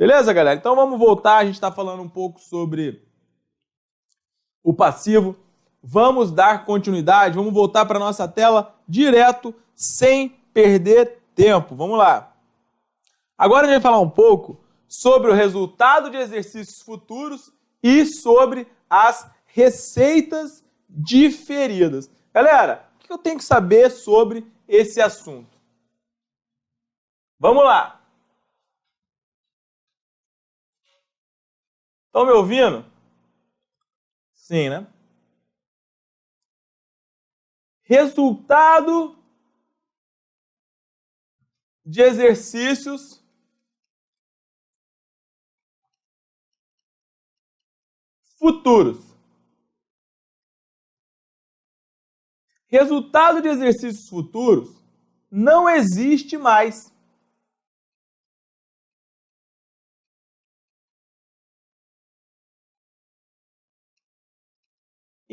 Beleza, galera? Então vamos voltar, a gente está falando um pouco sobre o passivo. Vamos dar continuidade, vamos voltar para a nossa tela direto, sem perder tempo. Vamos lá. Agora a gente vai falar um pouco sobre o resultado de exercícios futuros e sobre as receitas diferidas. Galera, o que eu tenho que saber sobre esse assunto? Vamos lá. Estão me ouvindo? Sim, né? Resultado de exercícios futuros. Resultado de exercícios futuros não existe mais.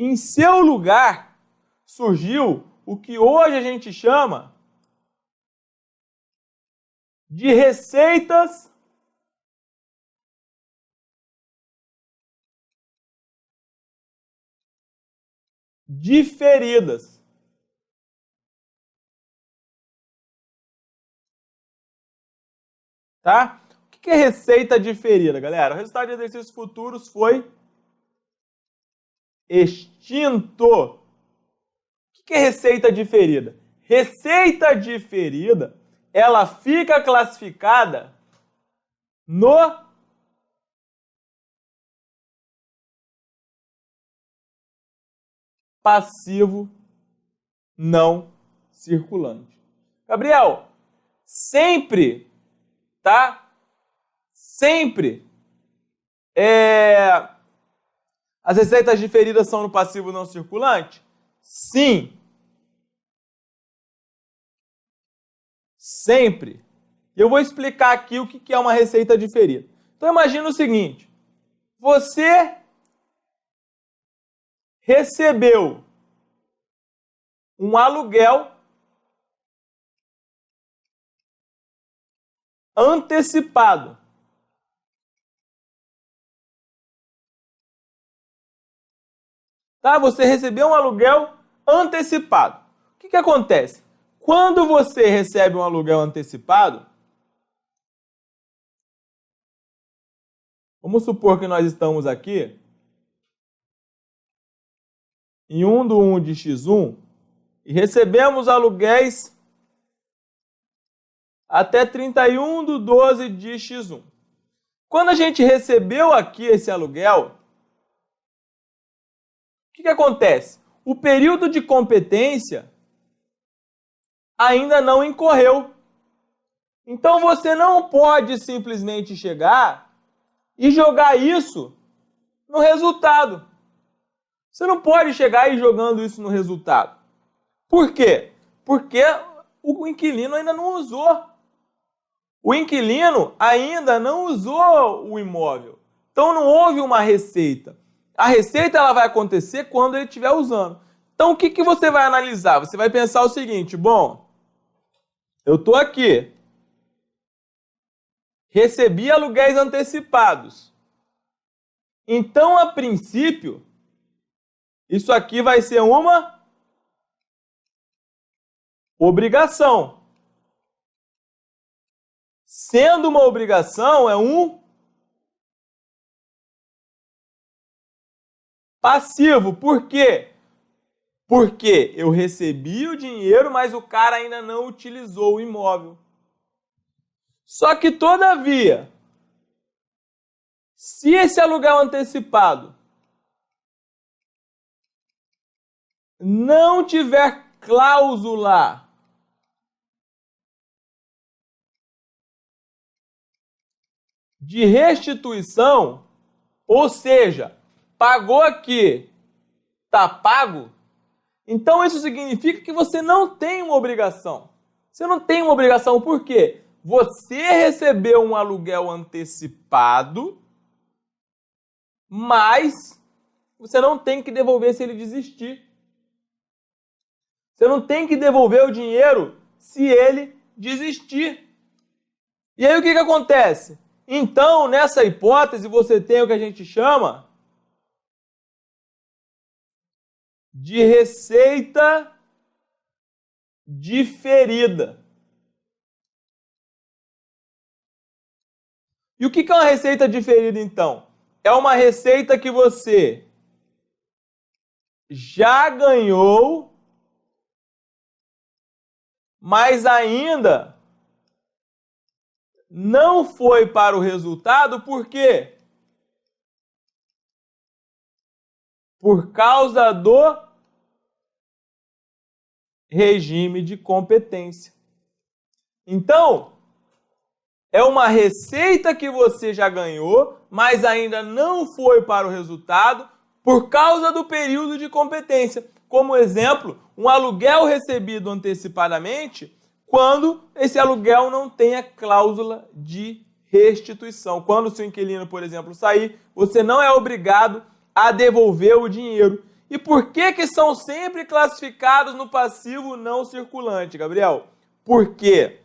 Em seu lugar, surgiu o que hoje a gente chama de receitas diferidas. Tá? O que é receita diferida, galera? O resultado de exercícios futuros foi extinto. O que é receita diferida? Receita diferida, ela fica classificada no passivo não circulante. Gabriel, sempre, tá? Sempre as receitas diferidas são no passivo não circulante? Sim. Sempre. E eu vou explicar aqui o que é uma receita diferida. Então imagina o seguinte, você recebeu um aluguel antecipado. Tá? Você recebeu um aluguel antecipado. O que acontece? Quando você recebe um aluguel antecipado, vamos supor que nós estamos aqui em 1/1 de x1 e recebemos aluguéis até 31/12 de x1. Quando a gente recebeu aqui esse aluguel, o que acontece? O período de competência ainda não incorreu. Então você não pode simplesmente chegar e jogar isso no resultado. Você não pode chegar e jogando isso no resultado. Por quê? Porque o inquilino ainda não usou. O inquilino ainda não usou o imóvel. Então não houve uma receita. A receita ela vai acontecer quando ele estiver usando. Então o que você vai analisar? Você vai pensar o seguinte, bom, eu estou aqui, recebi aluguéis antecipados. Então, a princípio, isso aqui vai ser uma obrigação. Sendo uma obrigação, é um passivo. Por quê? Porque eu recebi o dinheiro, mas o cara ainda não utilizou o imóvel. Só que, todavia, se esse aluguel antecipado não tiver cláusula de restituição, ou seja, pagou aqui, está pago, então isso significa que você não tem uma obrigação. Você não tem uma obrigação por quê? Você recebeu um aluguel antecipado, mas você não tem que devolver se ele desistir. Você não tem que devolver o dinheiro se ele desistir. E aí o que acontece? Então, nessa hipótese, você tem o que a gente chama de receita diferida. E o que é uma receita diferida, então? É uma receita que você já ganhou, mas ainda não foi para o resultado, por quê? Por causa do regime de competência. Então, é uma receita que você já ganhou, mas ainda não foi para o resultado por causa do período de competência. Como exemplo, um aluguel recebido antecipadamente quando esse aluguel não tem a cláusula de restituição. Quando o seu inquilino, por exemplo, sair, você não é obrigado a devolver o dinheiro. E por que são sempre classificados no passivo não circulante, Gabriel? Porque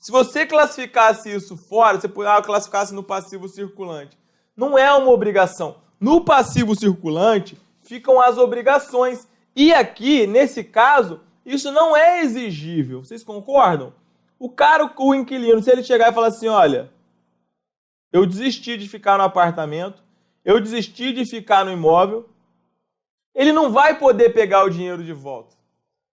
se você classificasse isso fora, você classificasse no passivo circulante, não é uma obrigação. No passivo circulante ficam as obrigações. E aqui, nesse caso, isso não é exigível. Vocês concordam? O inquilino, se ele chegar e falar assim, olha, eu desisti de ficar no apartamento, eu desisti de ficar no imóvel, ele não vai poder pegar o dinheiro de volta.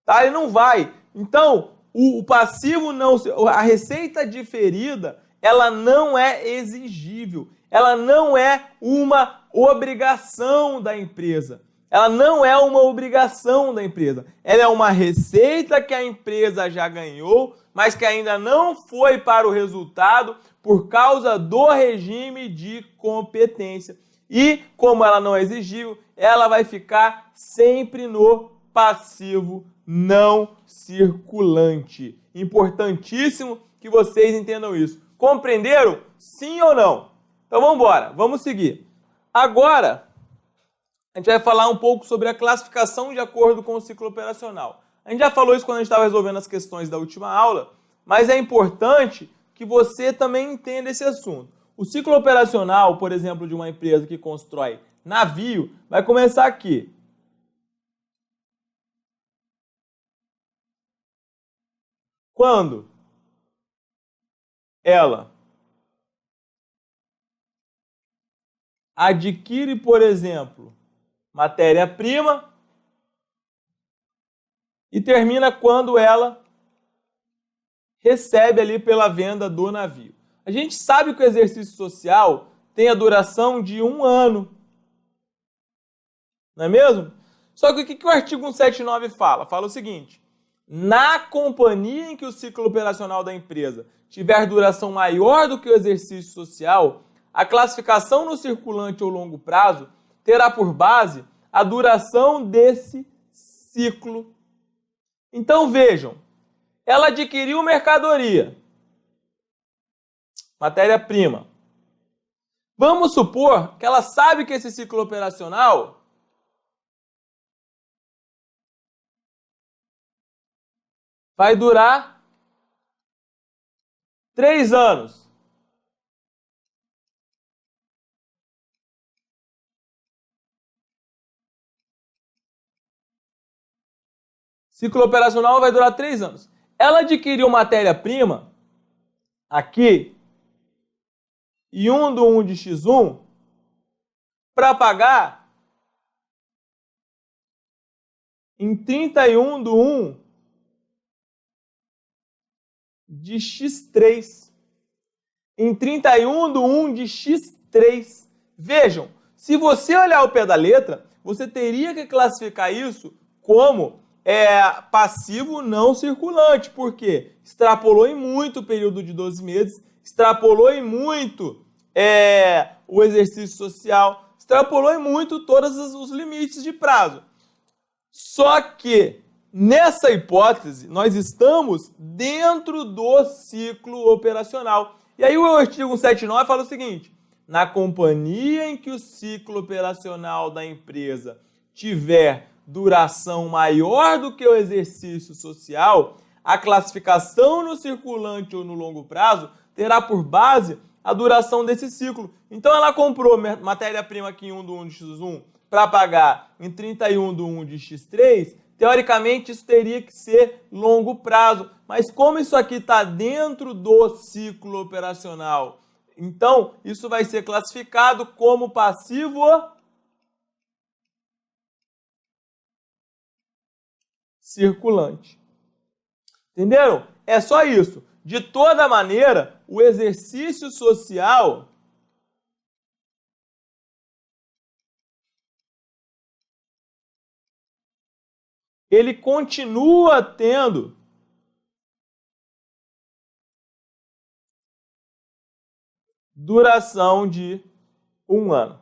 Tá? Ele não vai. Então, o passivo não, a receita diferida, ela não é exigível. Ela não é uma obrigação da empresa. Ela não é uma obrigação da empresa. Ela é uma receita que a empresa já ganhou, mas que ainda não foi para o resultado por causa do regime de competência. E, como ela não é exigível, ela vai ficar sempre no passivo não circulante. Importantíssimo que vocês entendam isso. Compreenderam? Sim ou não? Então vamos embora, vamos seguir. Agora, a gente vai falar um pouco sobre a classificação de acordo com o ciclo operacional. A gente já falou isso quando a gente estava resolvendo as questões da última aula, mas é importante que você também entenda esse assunto. O ciclo operacional, por exemplo, de uma empresa que constrói navio, vai começar aqui. Quando ela adquire, por exemplo, matéria-prima e termina quando ela recebe ali pela venda do navio. A gente sabe que o exercício social tem a duração de 1 ano. Não é mesmo? Só que o que o artigo 179 fala? Fala o seguinte: na companhia em que o ciclo operacional da empresa tiver duração maior do que o exercício social, a classificação no circulante ou longo prazo terá por base a duração desse ciclo. Então vejam, ela adquiriu mercadoria, matéria-prima. Vamos supor que ela sabe que esse ciclo operacional vai durar 3 anos. Ciclo operacional vai durar 3 anos. Ela adquiriu matéria-prima aqui e 1 do 1 de x1 para pagar em 31 do 1 de x3. Em 31 do 1 de x3. Vejam, se você olhar ao pé da letra, você teria que classificar isso como passivo não circulante, porque extrapolou em muito o período de 12 meses, extrapolou em muito o exercício social, extrapolou em muito todos os limites de prazo. Só que, nessa hipótese, nós estamos dentro do ciclo operacional. E aí o artigo 179 fala o seguinte: na companhia em que o ciclo operacional da empresa tiver duração maior do que o exercício social, a classificação no circulante ou no longo prazo terá por base a duração desse ciclo. Então ela comprou matéria-prima aqui em 1 do 1 de x1 para pagar em 31 do 1 de x3, teoricamente isso teria que ser longo prazo. Mas como isso aqui está dentro do ciclo operacional, então isso vai ser classificado como passivo circulante. Entenderam? É só isso. De toda maneira, o exercício social ele continua tendo duração de 1 ano.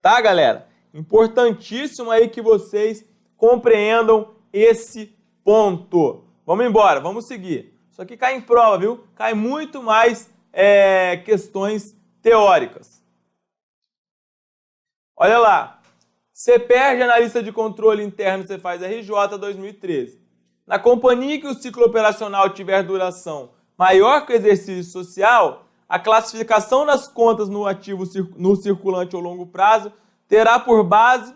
Tá, galera? Importantíssimo aí que vocês compreendam esse ponto. Vamos embora, vamos seguir. Isso aqui cai em prova, viu? Cai muito mais questões teóricas. Olha lá. Você perde na lista de controle interno, você faz RJ 2013. Na companhia que o ciclo operacional tiver duração maior que o exercício social, a classificação das contas no ativo no circulante ou longo prazo terá por base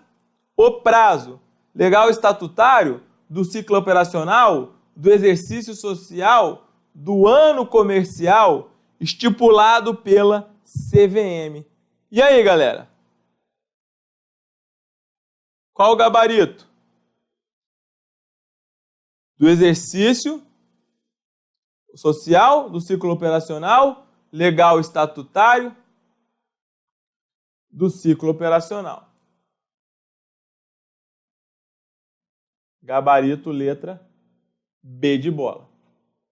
o prazo legal estatutário do ciclo operacional, do exercício social, do ano comercial estipulado pela CVM. E aí, galera? Qual o gabarito? Do exercício social, do ciclo operacional, legal estatutário, do ciclo operacional. Gabarito, letra B de bola.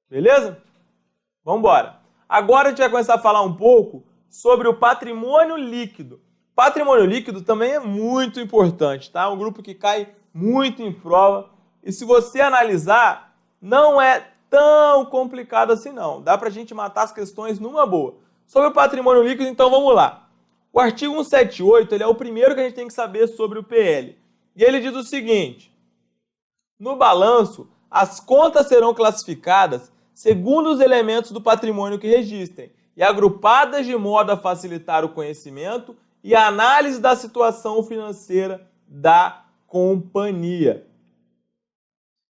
Beleza? Vamos embora. Agora a gente vai começar a falar um pouco sobre o patrimônio líquido. Patrimônio líquido também é muito importante, tá? É um grupo que cai muito em prova. E se você analisar, não é tão complicado assim não. Dá pra gente matar as questões numa boa. Sobre o patrimônio líquido, então vamos lá. O artigo 178, ele é o primeiro que a gente tem que saber sobre o PL. E ele diz o seguinte: no balanço, as contas serão classificadas segundo os elementos do patrimônio que registrem e agrupadas de modo a facilitar o conhecimento e a análise da situação financeira da companhia.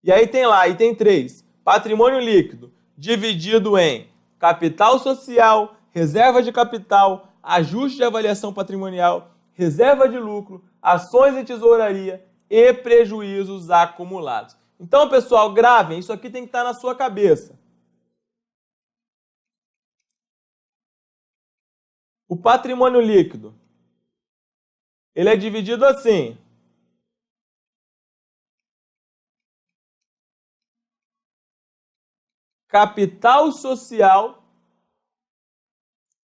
E aí tem lá, item 3, patrimônio líquido, dividido em capital social, reserva de capital, ajuste de avaliação patrimonial, reserva de lucro, ações em tesouraria e prejuízos acumulados. Então, pessoal, gravem, isso aqui tem que estar na sua cabeça. O patrimônio líquido, ele é dividido assim: capital social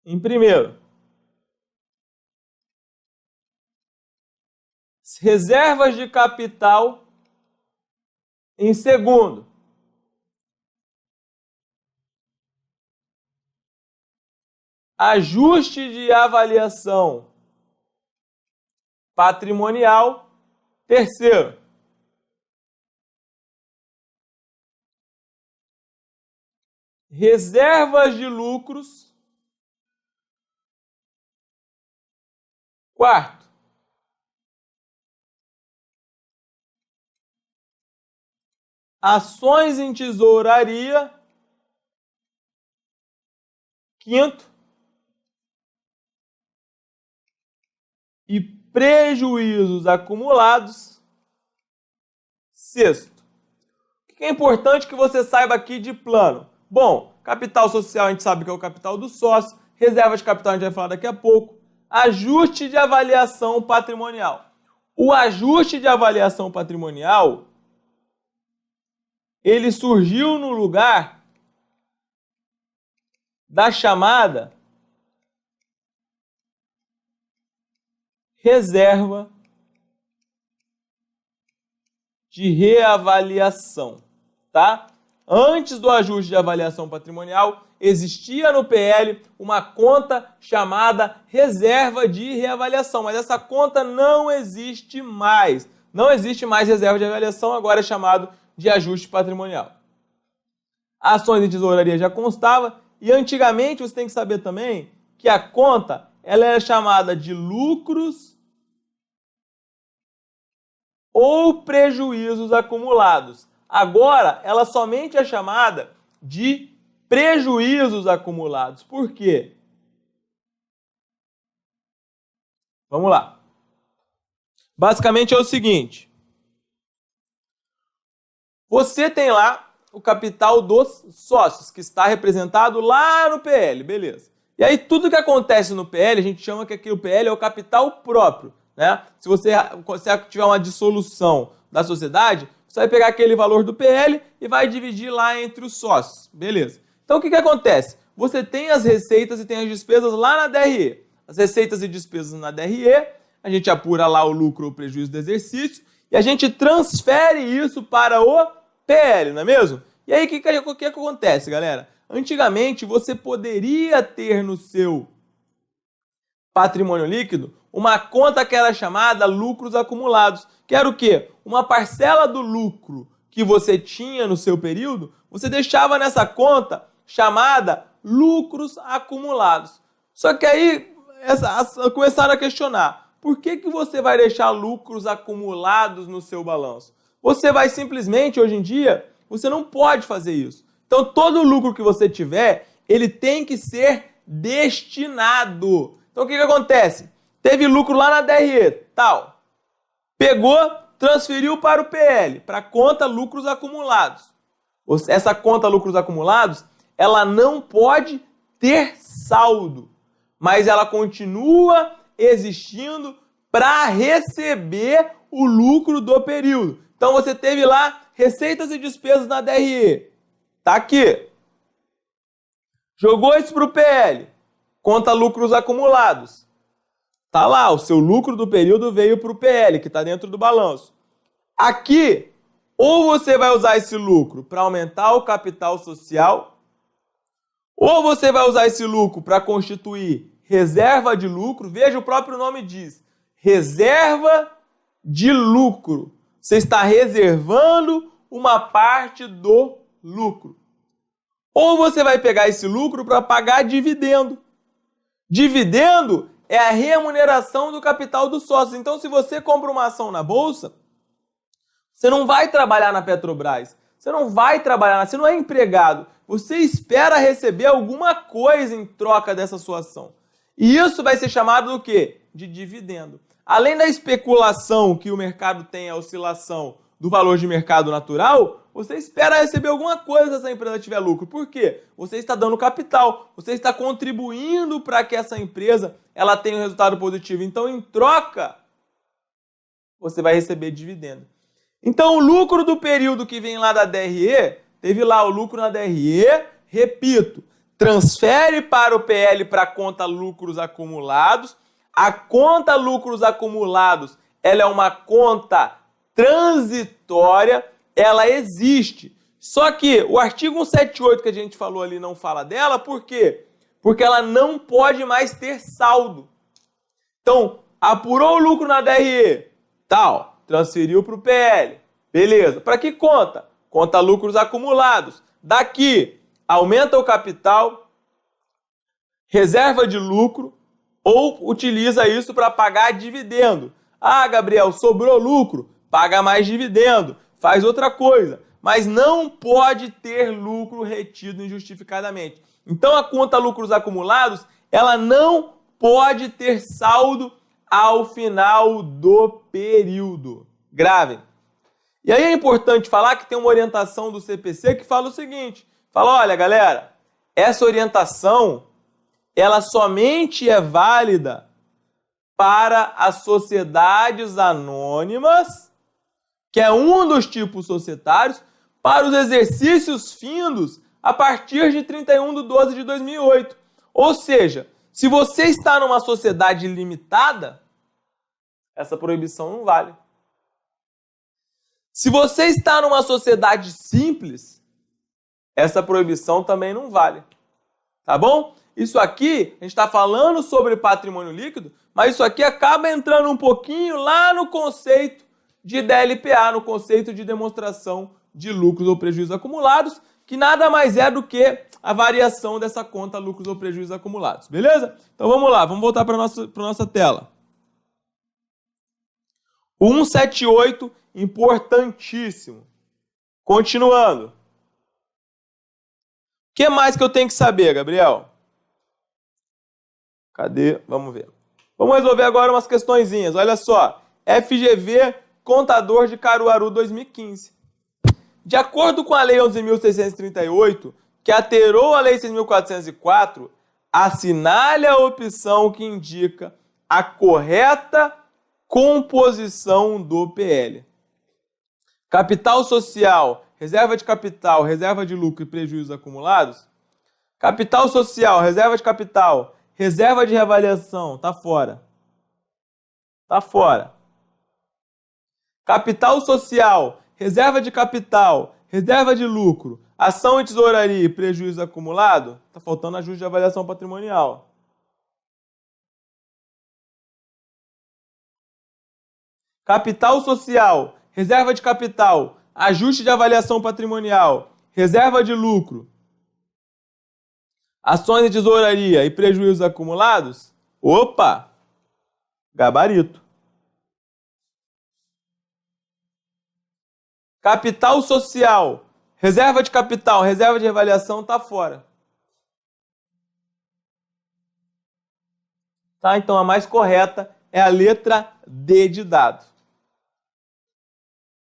em primeiro, reservas de capital em segundo, ajuste de avaliação patrimonial, terceiro, reservas de lucros, quarto, ações em tesouraria, quinto, e prejuízos acumulados, sexto. O que é importante que você saiba aqui de plano? Bom, capital social a gente sabe que é o capital do sócio, reserva de capital a gente vai falar daqui a pouco, ajuste de avaliação patrimonial. O ajuste de avaliação patrimonial, ele surgiu no lugar da chamada reserva de reavaliação, tá? Antes do ajuste de avaliação patrimonial, existia no PL uma conta chamada reserva de reavaliação, mas essa conta não existe mais. Não existe mais reserva de avaliação, agora é chamado de ajuste patrimonial. Ações de tesouraria já constava, e antigamente você tem que saber também que a conta ela é chamada de lucros ou prejuízos acumulados. Agora, ela somente é chamada de prejuízos acumulados. Por quê? Vamos lá. Basicamente é o seguinte. Você tem lá o capital dos sócios, que está representado lá no PL, beleza. E aí tudo que acontece no PL, a gente chama que aqui o PL é o capital próprio, né? Se você tiver uma dissolução da sociedade, você vai pegar aquele valor do PL e vai dividir lá entre os sócios, beleza. Então o que acontece? Você tem as receitas e tem as despesas lá na DRE. As receitas e despesas na DRE, a gente apura lá o lucro ou prejuízo do exercício e a gente transfere isso para o PL, não é mesmo? E aí, o que acontece, galera? Antigamente, você poderia ter no seu patrimônio líquido uma conta que era chamada lucros acumulados, que era o quê? Uma parcela do lucro que você tinha no seu período, você deixava nessa conta chamada lucros acumulados. Só que aí começaram a questionar, por que você vai deixar lucros acumulados no seu balanço? Você vai simplesmente, hoje em dia, você não pode fazer isso. Então, todo o lucro que você tiver, ele tem que ser destinado. Então, o que acontece? Teve lucro lá na DRE, tal. Pegou, transferiu para o PL, para a conta lucros acumulados. Essa conta lucros acumulados, ela não pode ter saldo, mas ela continua existindo para receber o lucro do período. Então, você teve lá receitas e despesas na DRE. Tá aqui. Jogou isso para o PL. Conta lucros acumulados. Tá lá, o seu lucro do período veio para o PL, que está dentro do balanço. Aqui, ou você vai usar esse lucro para aumentar o capital social, ou você vai usar esse lucro para constituir reserva de lucro. Veja, o próprio nome diz, reserva de lucro. Você está reservando uma parte do lucro. Ou você vai pegar esse lucro para pagar dividendo. Dividendo é a remuneração do capital dos sócios. Então, se você compra uma ação na Bolsa, você não vai trabalhar na Petrobras. Você não vai trabalhar, você não é empregado. Você espera receber alguma coisa em troca dessa sua ação. E isso vai ser chamado do quê? De dividendo. Além da especulação que o mercado tem, a oscilação do valor de mercado natural, você espera receber alguma coisa se essa empresa tiver lucro. Por quê? Você está dando capital, você está contribuindo para que essa empresa ela tenha um resultado positivo. Então, em troca, você vai receber dividendo. Então, o lucro do período que vem lá da DRE, teve lá o lucro na DRE, repito, transfere para o PL para a conta lucros acumulados. A conta lucros acumulados, ela é uma conta transitória, ela existe. Só que o artigo 178 que a gente falou ali não fala dela, por quê? Porque ela não pode mais ter saldo. Então, apurou o lucro na DRE, tal, transferiu para o PL, beleza. Para que conta? Conta lucros acumulados. Daqui, aumenta o capital, reserva de lucro, ou utiliza isso para pagar dividendo. Ah, Gabriel, sobrou lucro, paga mais dividendo, faz outra coisa. Mas não pode ter lucro retido injustificadamente. Então, a conta lucros acumulados, ela não pode ter saldo ao final do período. Gravem. E aí é importante falar que tem uma orientação do CPC que fala o seguinte, fala, olha, galera, essa orientação ela somente é válida para as sociedades anônimas, que é um dos tipos societários, para os exercícios findos a partir de 31/12/2008. Ou seja, se você está numa sociedade limitada, essa proibição não vale. Se você está numa sociedade simples, essa proibição também não vale. Tá bom? Isso aqui, a gente está falando sobre patrimônio líquido, mas isso aqui acaba entrando um pouquinho lá no conceito de DLPA, no conceito de demonstração de lucros ou prejuízos acumulados, que nada mais é do que a variação dessa conta lucros ou prejuízos acumulados, beleza? Então vamos lá, vamos voltar para nossa tela. O 178, importantíssimo. Continuando. O que mais que eu tenho que saber, Gabriel? Cadê? Vamos ver. Vamos resolver agora umas questõezinhas. Olha só. FGV, contador de Caruaru 2015. De acordo com a Lei 11.638, que alterou a Lei 6.404, assinale a opção que indica a correta composição do PL. Capital social, reserva de capital, reserva de lucro e prejuízos acumulados. Capital social, reserva de capital, reserva de reavaliação, tá fora. Tá fora. Capital social, reserva de capital, reserva de lucro, ação e tesouraria e prejuízo acumulado, tá faltando ajuste de avaliação patrimonial. Capital social, reserva de capital, ajuste de avaliação patrimonial, reserva de lucro, ações de tesouraria e prejuízos acumulados. Opa! Gabarito. Capital social, reserva de capital, reserva de reavaliação, tá fora. Tá? Então a mais correta é a letra D de dado.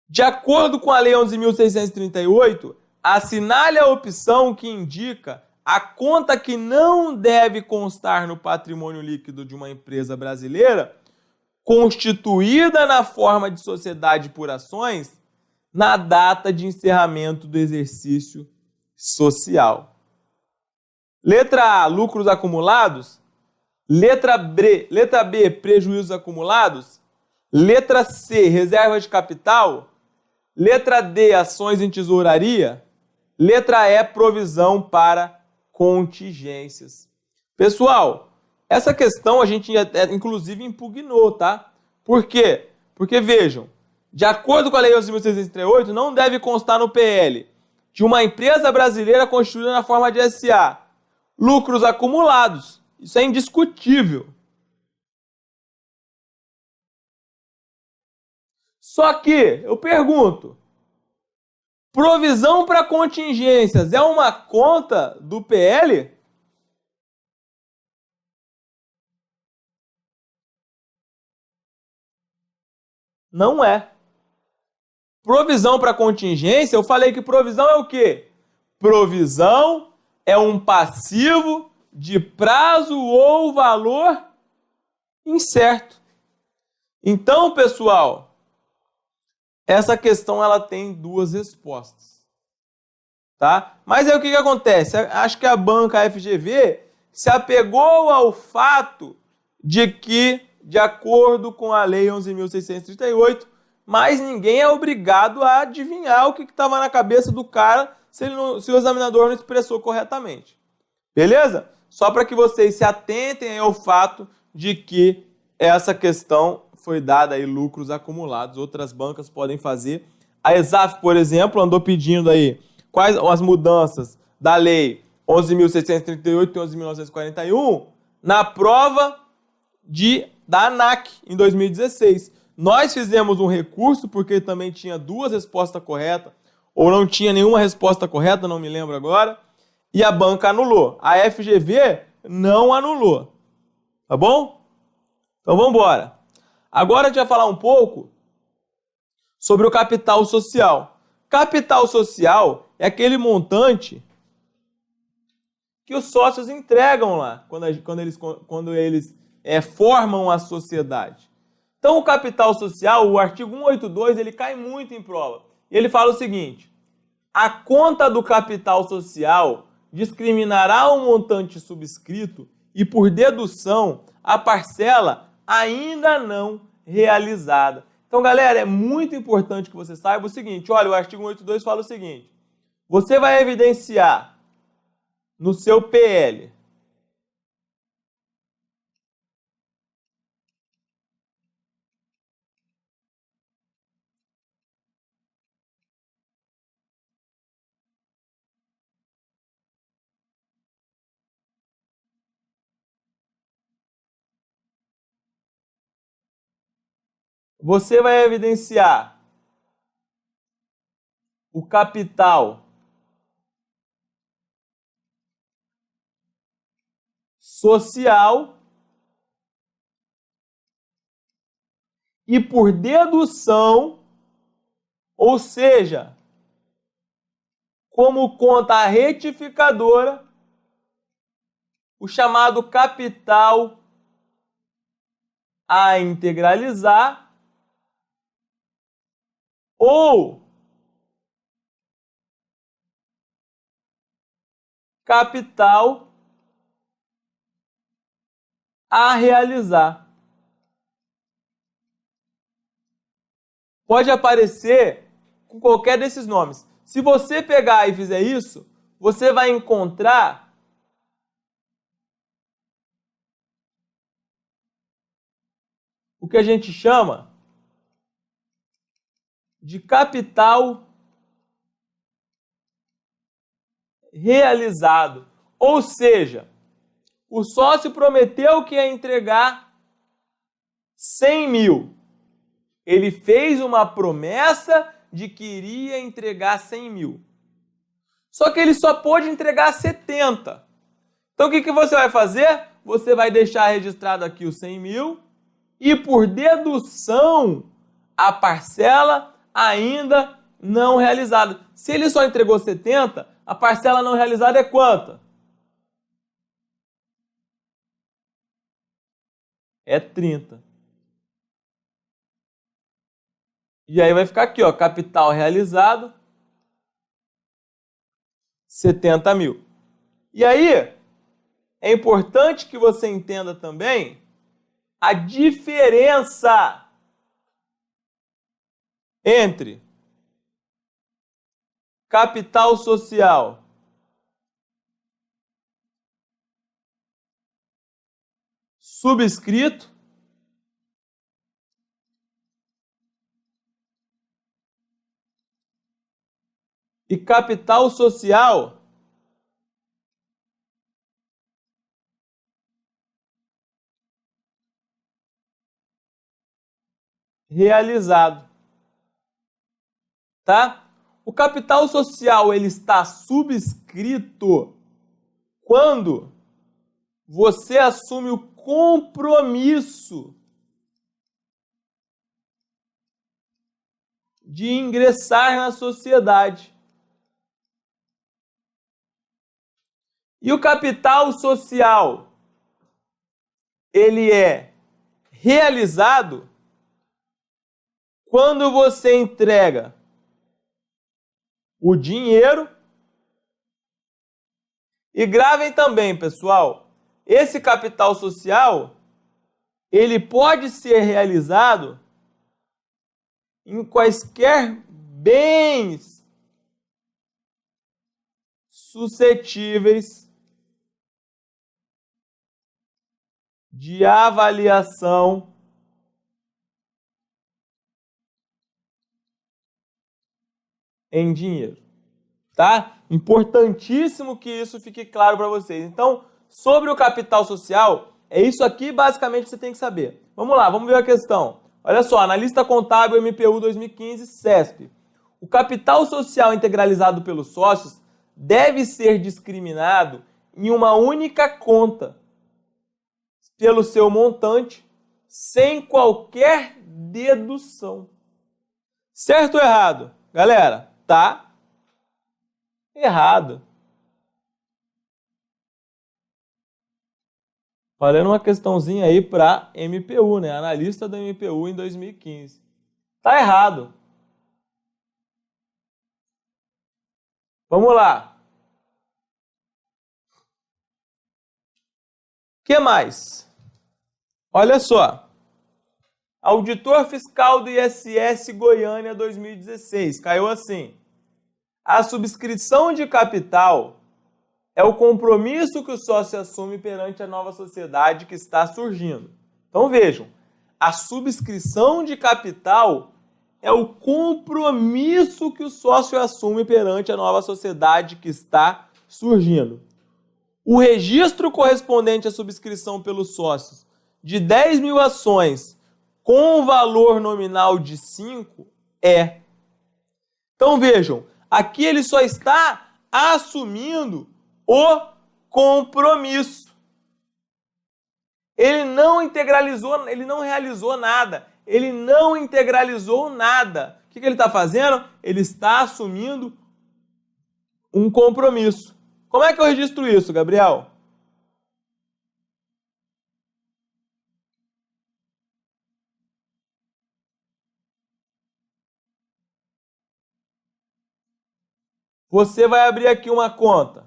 De acordo com a Lei 11.638, assinale a opção que indica a conta que não deve constar no patrimônio líquido de uma empresa brasileira constituída na forma de sociedade por ações na data de encerramento do exercício social. Letra A, lucros acumulados. Letra B, prejuízos acumulados. Letra C, reserva de capital. Letra D, ações em tesouraria. Letra E, provisão para contingências. Pessoal, essa questão a gente inclusive impugnou, tá? Por quê? Porque, vejam, de acordo com a Lei 11.638, não deve constar no PL de uma empresa brasileira constituída na forma de SA lucros acumulados. Isso é indiscutível. Só que, eu pergunto, provisão para contingências é uma conta do PL? Não é. Provisão para contingência, eu falei que provisão é o quê? Provisão é um passivo de prazo ou valor incerto. Então, pessoal, essa questão ela tem duas respostas, tá? Mas aí o que acontece? Acho que a banca FGV se apegou ao fato de que, de acordo com a Lei 11.638, mas ninguém é obrigado a adivinhar o que estava na cabeça do cara se o examinador não expressou corretamente. Beleza? Só para que vocês se atentem ao fato de que essa questão foi dada aí lucros acumulados. Outras bancas podem fazer. A ESAF, por exemplo, andou pedindo aí quais as mudanças da Lei 11.638 e 11.941 na prova da ANAC em 2016. Nós fizemos um recurso porque também tinha duas respostas corretas, ou não tinha nenhuma resposta correta, não me lembro agora, e a banca anulou. A FGV não anulou. Tá bom? Então vamos embora. Agora a gente vai falar um pouco sobre o capital social. Capital social é aquele montante que os sócios entregam lá, quando eles formam a sociedade. Então o capital social, o artigo 182, ele cai muito em prova. E ele fala o seguinte: a conta do capital social discriminará o montante subscrito e, por dedução, a parcela ainda não realizada. Então, galera, é muito importante que você saiba o seguinte. Olha, o artigo 182 fala o seguinte: você vai evidenciar no seu PL você vai evidenciar o capital social e, por dedução, ou seja, como conta retificadora, o chamado capital a integralizar ou capital a realizar. Pode aparecer com qualquer desses nomes. Se você pegar e fizer isso, você vai encontrar o que a gente chama de capital realizado. Ou seja, o sócio prometeu que ia entregar 100 mil. Ele fez uma promessa de que iria entregar 100 mil. Só que ele só pôde entregar 70. Então o que você vai fazer? Você vai deixar registrado aqui os 100 mil e, por dedução, a parcela ainda não realizada. Se ele só entregou 70, a parcela não realizada é quanta? É 30. E aí vai ficar aqui, ó, capital realizado, 70 mil. E aí, é importante que você entenda também a diferença entre capital social subscrito e capital social realizado. Tá? O capital social ele está subscrito quando você assume o compromisso de ingressar na sociedade. E o capital social, ele é realizado quando você entrega o dinheiro. E gravem também, pessoal, esse capital social, ele pode ser realizado em quaisquer bens suscetíveis de avaliação em dinheiro, tá? Importantíssimo que isso fique claro para vocês. Então, sobre o capital social, é isso aqui basicamente que você tem que saber. Vamos lá, vamos ver a questão. Olha só, analista contábil MPU 2015, CESP. O capital social integralizado pelos sócios deve ser discriminado em uma única conta pelo seu montante, sem qualquer dedução. Certo ou errado? Galera, tá errado. Valendo uma questãozinha aí para MPU, né? Analista da MPU em 2015. Tá errado. Vamos lá. O que mais? Olha só. Auditor fiscal do ISS Goiânia 2016. Caiu assim. A subscrição de capital é o compromisso que o sócio assume perante a nova sociedade que está surgindo. Então vejam, a subscrição de capital é o compromisso que o sócio assume perante a nova sociedade que está surgindo. O registro correspondente à subscrição pelos sócios de 10 mil ações com valor nominal de 5? É. Então vejam, aqui ele só está assumindo o compromisso. Ele não integralizou, ele não realizou nada. Ele não integralizou nada. O que ele está fazendo? Ele está assumindo um compromisso. Como é que eu registro isso, Gabriel? Você vai abrir aqui uma conta.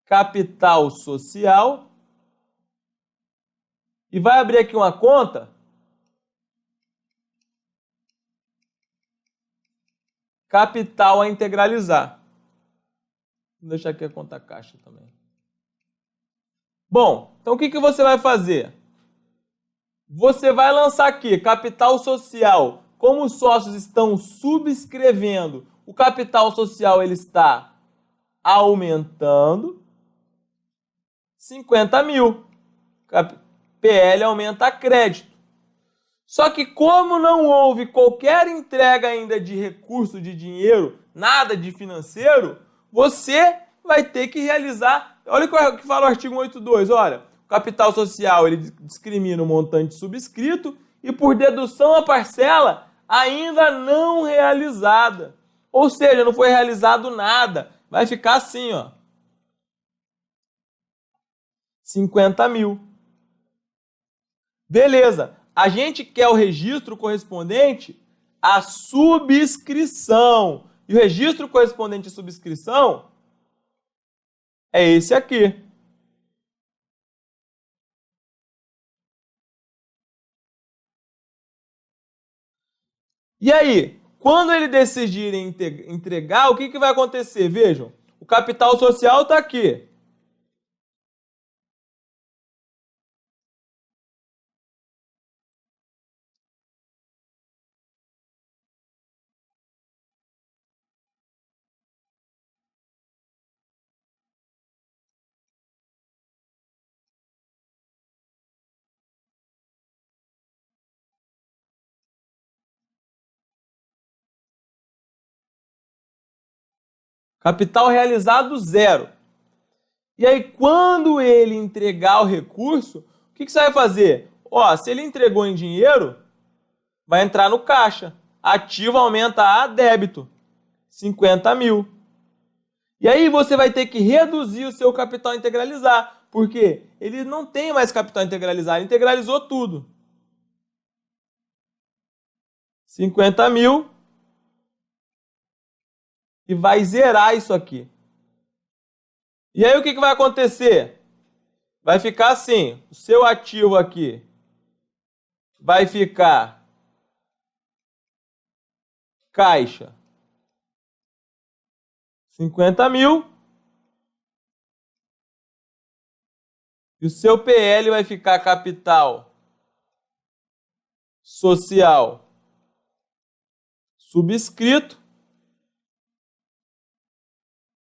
Capital social. E vai abrir aqui uma conta. Capital a integralizar. Vou deixar aqui a conta caixa também. Bom, então o que você vai fazer? Você vai lançar aqui capital social. Como os sócios estão subscrevendo, o capital social ele está aumentando. 50 mil. PL aumenta a crédito. Só que como não houve qualquer entrega ainda de recurso, de dinheiro, nada de financeiro, você vai ter que realizar... Olha o que fala o artigo 182, olha. O capital social ele discrimina o montante subscrito e por dedução a parcela ainda não realizada. Ou seja, não foi realizado nada. Vai ficar assim, ó. 50 mil. Beleza. A gente quer o registro correspondente à subscrição. E o registro correspondente à subscrição é esse aqui. E aí, quando ele decidir entregar, o que vai acontecer? Vejam, o capital social está aqui. Capital realizado, 0. E aí, quando ele entregar o recurso, o que você vai fazer? Ó, se ele entregou em dinheiro, vai entrar no caixa. Ativo aumenta a débito. 50 mil. E aí você vai ter que reduzir o seu capital a integralizar. Porque ele não tem mais capital a integralizar. Ele integralizou tudo. 50 mil. E vai zerar isso aqui. E aí o que vai acontecer? Vai ficar assim, o seu ativo aqui vai ficar caixa 50 mil e o seu PL vai ficar capital social subscrito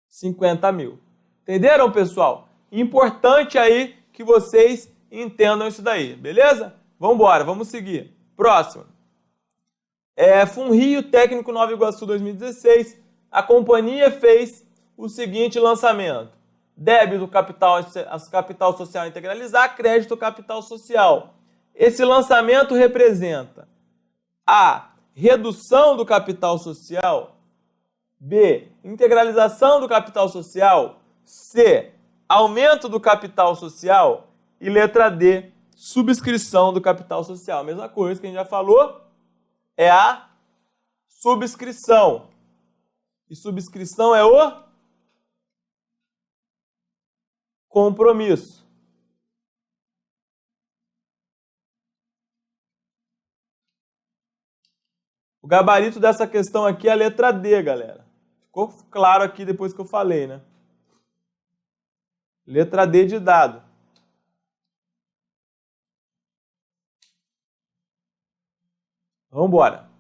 50 mil. Entenderam, pessoal? Importante aí que vocês entendam isso daí, beleza? Vamos embora, vamos seguir. Próximo. FUNRIO Técnico Nova Iguaçu 2016. A companhia fez o seguinte lançamento. Débito capital social integralizar, crédito capital social. Esse lançamento representa A, redução do capital social, B, integralização do capital social, C, aumento do capital social e letra D, subscrição do capital social. A mesma coisa que a gente já falou é a subscrição. E subscrição é o compromisso. O gabarito dessa questão aqui é a letra D, galera. Ficou claro aqui depois que eu falei, né? Letra D de dado. Vamos embora.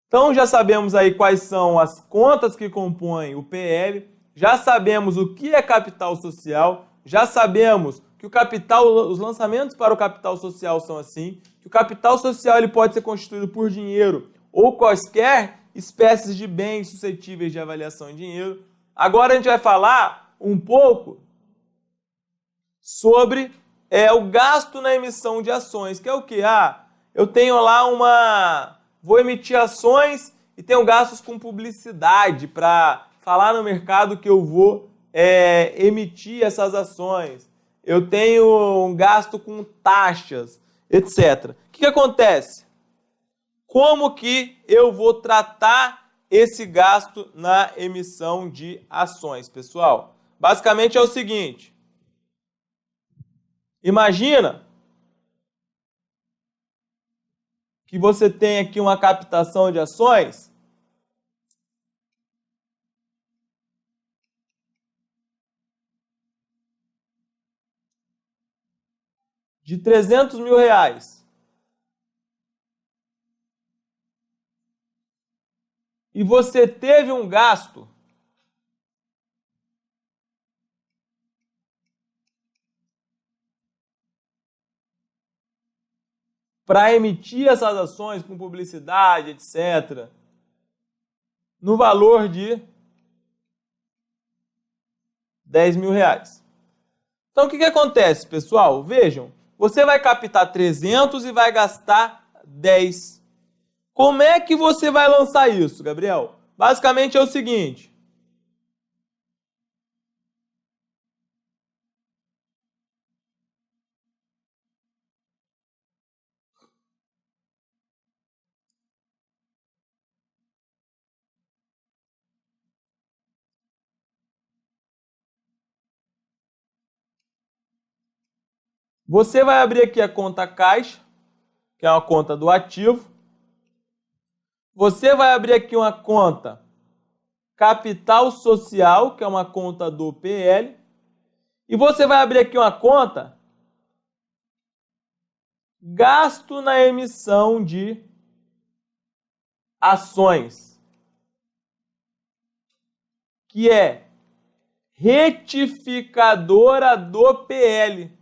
Então já sabemos aí quais são as contas que compõem o PL, já sabemos o que é capital social, já sabemos que o capital, os lançamentos para o capital social são assim, que o capital social ele pode ser constituído por dinheiro ou quaisquer espécies de bens suscetíveis de avaliação em dinheiro. Agora a gente vai falar um pouco sobre o gasto na emissão de ações, que é o quê? Eu tenho lá vou emitir ações e tenho gastos com publicidade para falar no mercado que eu vou emitir essas ações. Eu tenho um gasto com taxas, etc. O que acontece? Como que eu vou tratar esse gasto na emissão de ações, pessoal? Basicamente é o seguinte. Imagina que você tem aqui uma captação de ações de R$300 mil. E você teve um gasto para emitir essas ações com publicidade, etc., no valor de R$10 mil. Então, o que acontece, pessoal? Vejam, você vai captar 300 e vai gastar 10. Como é que você vai lançar isso, Gabriel? Basicamente é o seguinte. Você vai abrir aqui a conta caixa, que é uma conta do ativo. Você vai abrir aqui uma conta capital social, que é uma conta do PL. E você vai abrir aqui uma conta gasto na emissão de ações, que é retificadora do PL.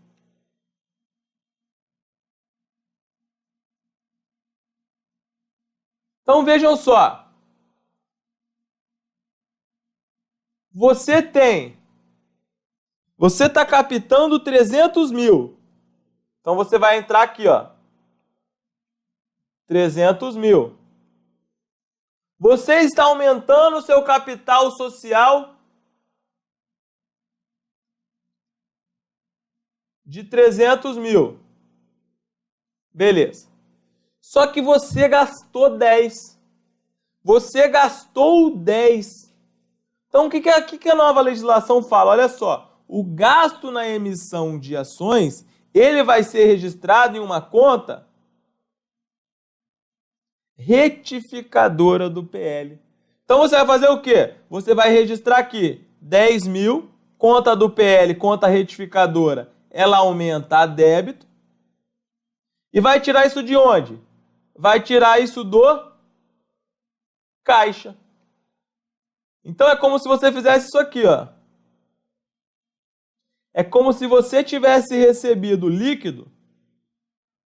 Então vejam só, você está captando 300 mil, então você vai entrar aqui, ó, 300 mil. Você está aumentando o seu capital social de 300 mil. Beleza. Só que você gastou 10. Você gastou 10. Então, o que a nova legislação fala? Olha só, o gasto na emissão de ações, ele vai ser registrado em uma conta retificadora do PL. Então, você vai fazer o quê? Você vai registrar aqui 10 mil, conta do PL, conta retificadora, ela aumenta a débito. E vai tirar isso de onde? Vai tirar isso do caixa. Então é como se você fizesse isso aqui, ó. É como se você tivesse recebido líquido